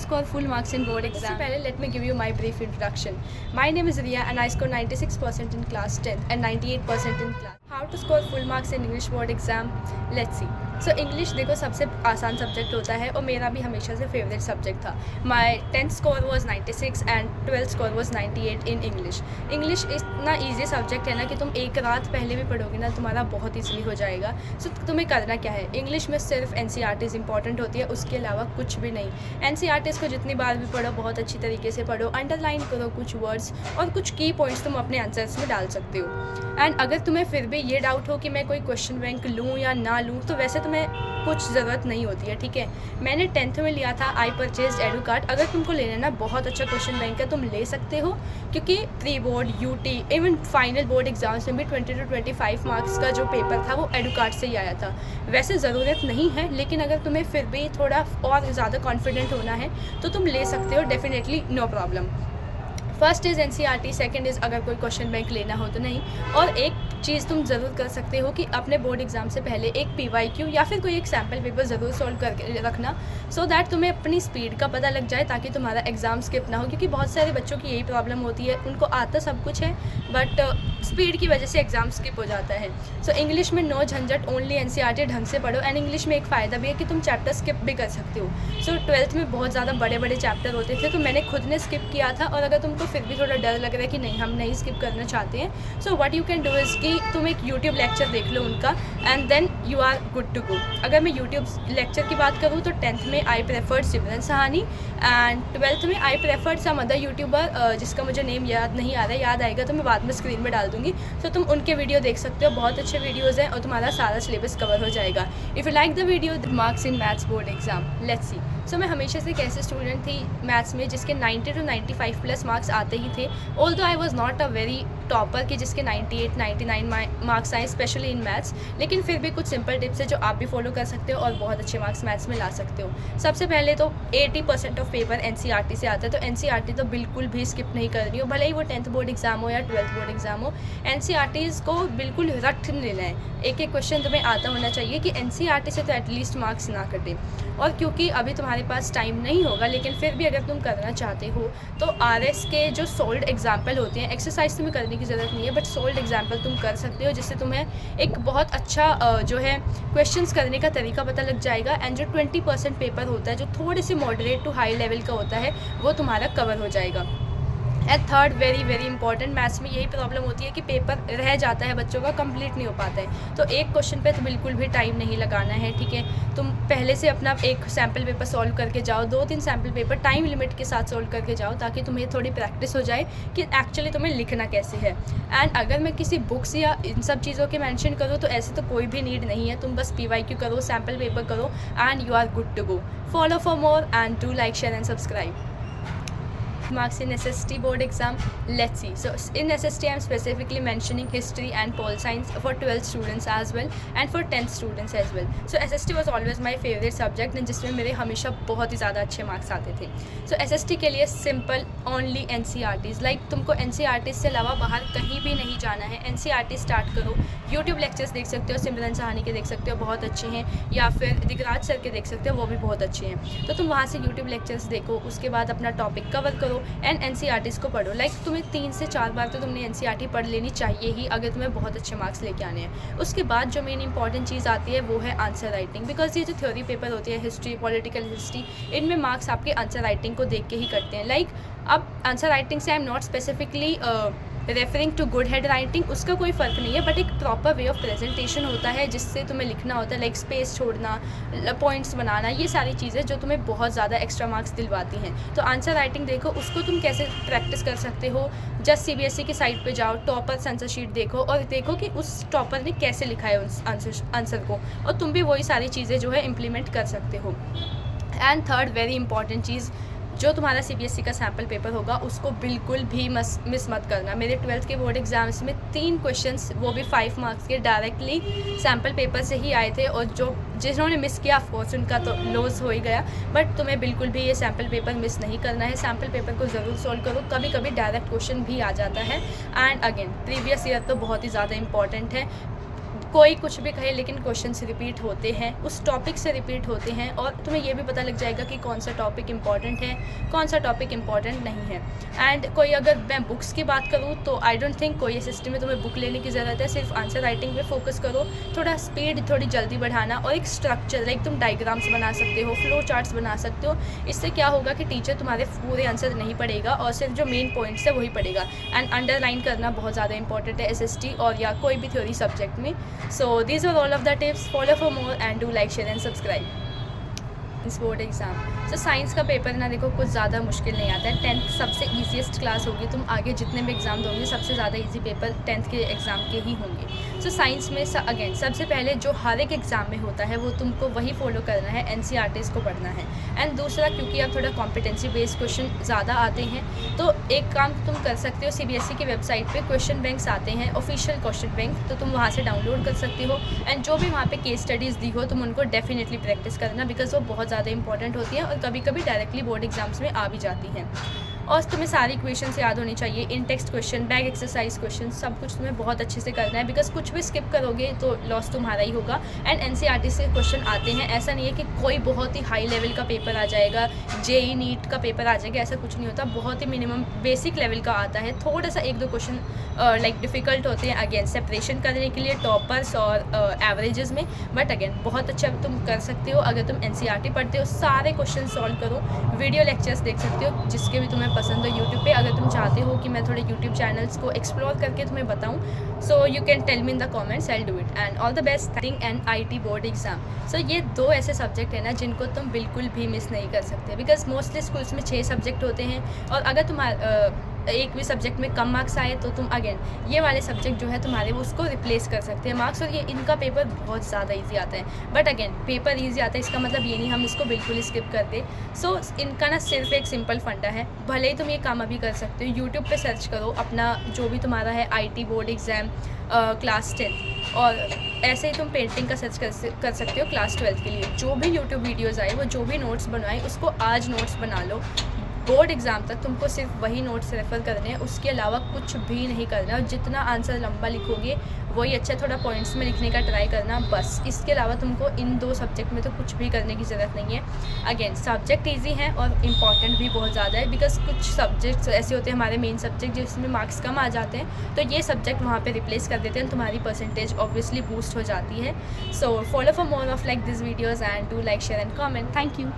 score full marks in board exam? Let me give you my brief introduction. My name is Ria and I scored 96% in class 10th and 98% in class. How to score full marks in English board exam? Let's see. So English देखो सबसे आसान subject होता है और मेरा भी हमेशा से फेवरेट सब्जेक्ट था. माई 10th score was 96 and 12th score was 98 in English. English इतना ईजी सब्जेक्ट है ना कि तुम एक रात पहले भी पढ़ोगे ना तुम्हारा बहुत ईजिली हो जाएगा. सो तुम्हें करना क्या है, इंग्लिश में सिर्फ NCERTs इंपॉर्टेंट होती है, उसके अलावा कुछ भी नहीं. NCERTs को जितनी बार भी पढ़ो बहुत अच्छी तरीके से पढ़ो, अंडरलाइन करो कुछ वर्ड्स और कुछ की पॉइंट्स तुम अपने आंसर्स में डाल सकते हो. एंड अगर तुम्हें फिर भी ये डाउट हो कि मैं कोई क्वेश्चन बैंक लूँ या ना लूँ तो वैसे तुम्हें कुछ ज़रूरत नहीं होती है. ठीक है, मैंने 10th में लिया था आई परचेज एडू कार्ड. अगर तुमको लेना ना बहुत अच्छा क्वेश्चन बैंक है, तुम ले सकते हो क्योंकि pre board UT even final board exams में भी 20 to 25 मार्क्स का जो पेपर था वो एडू कार्ड से ही आया था. वैसे ज़रूरत नहीं है, लेकिन अगर तुम्हें फिर भी थोड़ा और ज़्यादा कॉन्फिडेंट होना है तो तुम ले सकते हो, definitely no problem. First is NCERT, second is अगर कोई क्वेश्चन बैंक लेना हो तो नहीं. और एक चीज़ तुम ज़रूर कर सकते हो कि अपने बोर्ड एग्जाम से पहले एक PYQ या फिर कोई एक सैम्पल पेपर ज़रूर सॉल्व करके रखना, सो दैट तुम्हें अपनी स्पीड का पता लग जाए ताकि तुम्हारा एग्ज़ाम स्किप ना हो. क्योंकि बहुत सारे बच्चों की यही प्रॉब्लम होती है, उनको आता सब कुछ है बट स्पीड की वजह से एग्ज़ाम स्किप हो जाता है. सो इंग्लिश में नो झंझट, ओनली NCERT ढंग से पढ़ो. एंड इंग्लिश में एक फ़ायदा भी है कि तुम चैप्टर स्किप भी कर सकते हो. सो 12th में बहुत ज़्यादा बड़े बड़े चैप्टर होते थे तो मैंने खुद ने स्किप किया था. और अगर तुमको फिर भी थोड़ा डर लग रहा है कि नहीं हम नहीं स्किप करना चाहते हैं, so what you can do is कि तुम एक यूट्यूब लेक्चर देख लो उनका and then you are good to go. अगर मैं यूट्यूब लेक्चर की बात करूँ तो 10th में I preferred Simran Sahani and 12th में I preferred some other YouTuber जिसका मुझे नेम याद नहीं आ रहा है, याद आएगा तो मैं बाद में स्क्रीन में डाल दूँगी. तो तुम उनके वीडियो देख सकते हो, बहुत अच्छे वीडियोज़ हैं और तुम्हारा सारा सिलेबस कवर हो जाएगा. If you like the video, marks in maths board exam, let's see. So मैं हमेशा से एक ऐसे स्टूडेंट थी मैथ्स में जिसके 90 to 95 प्लस मार्क्स आते ही थे. Although I was not a very topper कि जिसके 98 99 मार्क्स आए स्पेशली इन मैथ्स, लेकिन फिर भी कुछ सिंपल टिप्स है जो आप भी फॉलो कर सकते हो और बहुत अच्छे मार्क्स मैथ्स में ला सकते हो. सबसे पहले तो 80% ऑफ पेपर NCERT से आता है, तो NCERT तो बिल्कुल भी स्किप नहीं करनी हो, भले ही वो 10th बोर्ड एग्जाम हो या 12th बोर्ड एग्जाम हो. NCERTs को बिल्कुल रट लेना है, एक एक क्वेश्चन तुम्हें आता होना चाहिए कि NCERT से तो एटलीस्ट मार्क्स ना कटें. और क्योंकि अभी तुम्हारे पास टाइम नहीं होगा, लेकिन फिर भी अगर तुम करना चाहते हो तो RS के जो सोल्ड एग्जाम्पल होते हैं, एक्सरसाइज तुम्हें करने की ज़रूरत नहीं है बट सोल्ड एग्जाम्पल तुम कर सकते हो, जिससे तुम्हें एक बहुत अच्छा जो है क्वेश्चंस करने का तरीका पता लग जाएगा. एंड जो 20% पेपर होता है जो थोड़े से मॉडरेट टू हाई लेवल का होता है वो तुम्हारा कवर हो जाएगा. And third, very very important, maths में यही प्रॉब्लम होती है कि पेपर रह जाता है बच्चों का, कंप्लीट नहीं हो पाता है. तो एक क्वेश्चन पे तो बिल्कुल भी टाइम नहीं लगाना है. ठीक है, तुम पहले से अपना एक सैम्पल पेपर सॉल्व करके जाओ, 2-3 सैम्पल पेपर टाइम लिमिट के साथ सॉल्व करके जाओ ताकि तुम्हें थोड़ी प्रैक्टिस हो जाए कि एक्चुअली तुम्हें लिखना कैसे है. एंड अगर मैं किसी बुक्स या इन सब चीज़ों के मेंशन करूँ तो ऐसे तो कोई भी नीड नहीं है. तुम बस PYQ करो, सैम्पल पेपर करो and you are good to go. Follow for more and do like, share and subscribe. Marks in SST board exam, let's see. So in SST I am specifically mentioning history and pol science for 12th students as well and for 10th students as well. So SST was always my favorite subject and जिसमें मेरे हमेशा बहुत ही ज़्यादा अच्छे marks आते थे. So SST के लिए सिंपल, ओनली NCERTs, लाइक तुमको NCERTs से अलावा बाहर कहीं भी नहीं जाना है. NCERT स्टार्ट करो, यूट्यूब लेक्चर्स देख सकते हो, सिमरन सहानी के देख सकते हो, बहुत अच्छे हैं, या फिर दिगराज सर के देख सकते हो, वो भी बहुत अच्छे हैं. तो तुम वहाँ से यूट्यूब लेक्चर्स देखो, उसके बाद अपना टॉपिक कवर करो एंड NCERTs को पढ़ो. लाइक तुम्हें 3 से 4 बार तो तुमने NCERT पढ़ लेनी चाहिए ही अगर तुम्हें बहुत अच्छे मार्क्स लेके आने हैं. उसके बाद जो मेन इंपॉर्टेंट चीज़ आती है वो है आंसर राइटिंग, बिकॉज ये जो थ्योरी पेपर होती है, हिस्ट्री, पॉलिटिकल हिस्ट्री, इनमें मार्क्स आपके आंसर राइटिंग को देख के ही करते हैं. लाइक अब आंसर राइटिंग से I am not specifically referring to good head writing, उसका कोई फ़र्क नहीं है, बट एक प्रॉपर वे ऑफ प्रेजेंटेशन होता है जिससे तुम्हें लिखना होता है, लाइक स्पेस छोड़ना, पॉइंट्स बनाना, ये सारी चीज़ें जो तुम्हें बहुत ज़्यादा एक्स्ट्रा मार्क्स दिलवाती हैं. तो आंसर राइटिंग देखो, उसको तुम कैसे प्रैक्टिस कर सकते हो. जस्ट CBSE की साइट पे जाओ, टॉपर आंसर शीट देखो और देखो कि उस टॉपर ने कैसे लिखा है उस आंसर को, और तुम भी वही सारी चीज़ें जो है इम्प्लीमेंट कर सकते हो. एंड थर्ड, वेरी इंपॉर्टेंट चीज़, जो तुम्हारा CBSE का सैम्पल पेपर होगा उसको बिल्कुल भी मिस मत करना. मेरे 12th के बोर्ड एग्जाम्स में 3 क्वेश्चंस, वो भी 5 मार्क्स के, डायरेक्टली सैम्पल पेपर से ही आए थे, और जिन्होंने मिस किया ऑफकोर्स उनका तो लॉस हो ही गया. बट तुम्हें बिल्कुल भी ये सैम्पल पेपर मिस नहीं करना है. सैम्पल पेपर को ज़रूर सॉल्व करो, कभी कभी डायरेक्ट क्वेश्चन भी आ जाता है. एंड अगेन प्रीवियस ईयर तो बहुत ही ज़्यादा इंपॉर्टेंट है. कोई कुछ भी कहे लेकिन क्वेश्चंस रिपीट होते हैं, उस टॉपिक से रिपीट होते हैं, और तुम्हें ये भी पता लग जाएगा कि कौन सा टॉपिक इंपॉर्टेंट है, कौन सा टॉपिक इंपॉर्टेंट नहीं है। एंड कोई अगर मैं बुक्स की बात करूँ तो आई डोंट थिंक कोई सिस्टम में तुम्हें बुक लेने की ज़रूरत है, सिर्फ आंसर राइटिंग पे फोकस करो, थोड़ा स्पीड थोड़ी जल्दी बढ़ाना, और एक स्ट्रक्चर लाइक तुम डायग्राम्स बना सकते हो, फ्लो चार्ट्स बना सकते हो। इससे क्या होगा कि टीचर तुम्हारे पूरे आंसर नहीं पढ़ेगा और सिर्फ जो मेन पॉइंट्स है वही पढ़ेगा। एंड अंडरलाइन करना बहुत ज़्यादा इंपॉर्टेंट है SST और या कोई भी थ्योरी सब्जेक्ट में। So these are all of the tips. Follow for more and do like, share and subscribe. Board exam तो साइंस का पेपर ना देखो कुछ ज़्यादा मुश्किल नहीं आता है। 10th सबसे ईजीएस्ट क्लास होगी, तुम आगे जितने भी एग्ज़ाम दोगे सबसे ज़्यादा इजी पेपर 10th के एग्ज़ाम के ही होंगे। सो साइंस में अगेन सबसे पहले जो हर एक एग्ज़ाम में होता है वो तुमको वही फॉलो करना है, NCERTs को पढ़ना है। एंड दूसरा, क्योंकि अब थोड़ा कॉम्पिटेंसी बेस्ड क्वेश्चन ज़्यादा आते हैं, तो एक काम तुम कर सकते हो, CBSE की वेबसाइट पर क्वेश्चन बैंक्स आते हैं, ऑफिशियल क्वेश्चन बैंक, तो तुम वहाँ से डाउनलोड कर सकते हो। एंड जो भी वहाँ पर केस स्टडीज़ दी हो तुम उनको डेफिनेटली प्रैक्टिस करना, बिकॉज वो बहुत ज़्यादा इंपॉर्टेंट होती है और कभी कभी डायरेक्टली बोर्ड एग्जाम्स में आ भी जाती हैं। और तुम्हें सारी क्वेश्चंस याद होनी चाहिए, in text question, back exercise question, सब कुछ तुम्हें बहुत अच्छे से करना है, बिकॉज कुछ भी स्किप करोगे तो लॉस तुम्हारा ही होगा। एंड NCERT से क्वेश्चन आते हैं, ऐसा नहीं है कि कोई बहुत ही हाई लेवल का पेपर आ जाएगा, JEE नीट का पेपर आ जाएगा, ऐसा कुछ नहीं होता। बहुत ही मिनिमम बेसिक लेवल का आता है, थोड़ा सा 1-2 क्वेश्चन लाइक डिफ़िकल्ट होते हैं अगेन सेपरेशन करने के लिए टॉपर्स और एवरेजेस में, बट अगेन बहुत अच्छा तुम कर सकते हो अगर तुम NCERT पढ़ते हो। सारे क्वेश्चन सॉल्व करो, वीडियो लेक्चर्स देख सकते हो जिसके भी तुम्हें पसंद हो यूट्यूब पे। अगर तुम चाहते हो कि मैं थोड़े यूट्यूब चैनल्स को एक्सप्लोर करके तुम्हें बताऊं, so you can tell me in the comments, I do it. And all the best thing and IT board exam. So ये 2 ऐसे सब्जेक्ट है ना जिनको तुम बिल्कुल भी मिस नहीं कर सकते, बिकॉज मोस्टली स्कूल्स में 6 सब्जेक्ट होते हैं, और अगर तुम्हारा एक भी सब्जेक्ट में कम मार्क्स आए तो तुम अगेन ये वाले सब्जेक्ट जो है तुम्हारे वो उसको रिप्लेस कर सकते हैं मार्क्स, और ये इनका पेपर बहुत ज़्यादा इजी आता है। बट अगेन पेपर इजी आता है इसका मतलब ये नहीं हम इसको बिल्कुल स्किप कर दे। सो इनका ना सिर्फ एक सिंपल फंडा है, भले ही तुम ये काम अभी कर सकते हो, यूट्यूब पे सर्च करो अपना जो भी तुम्हारा है IT बोर्ड एग्ज़ाम क्लास 10, और ऐसे ही तुम पेंटिंग का सर्च कर सकते हो क्लास 12 के लिए। जो भी यूट्यूब वीडियोज़ आए, वो जो भी नोट्स बनवाए उसको आज नोट्स बना लो। बोर्ड एग्ज़ाम तक तुमको सिर्फ वही नोट्स रेफ़र करने हैं, उसके अलावा कुछ भी नहीं करना। और जितना आंसर लंबा लिखोगे वही अच्छा, थोड़ा पॉइंट्स में लिखने का ट्राई करना बस। इसके अलावा तुमको इन 2 सब्जेक्ट में तो कुछ भी करने की ज़रूरत नहीं है। अगेन सब्जेक्ट ईजी हैं और इम्पॉर्टेंट भी बहुत ज़्यादा है, बिकॉज कुछ सब्जेक्ट्स ऐसे होते हैं हमारे मेन सब्जेक्ट जिसमें मार्क्स कम आ जाते हैं, तो ये सब्जेक्ट वहाँ पे रिप्लेस कर देते हैं, तुम्हारी परसेंटेज ऑब्वियसली बूस्ट हो जाती है। So follow for more of like this videos and do like, share and comment. Thank you.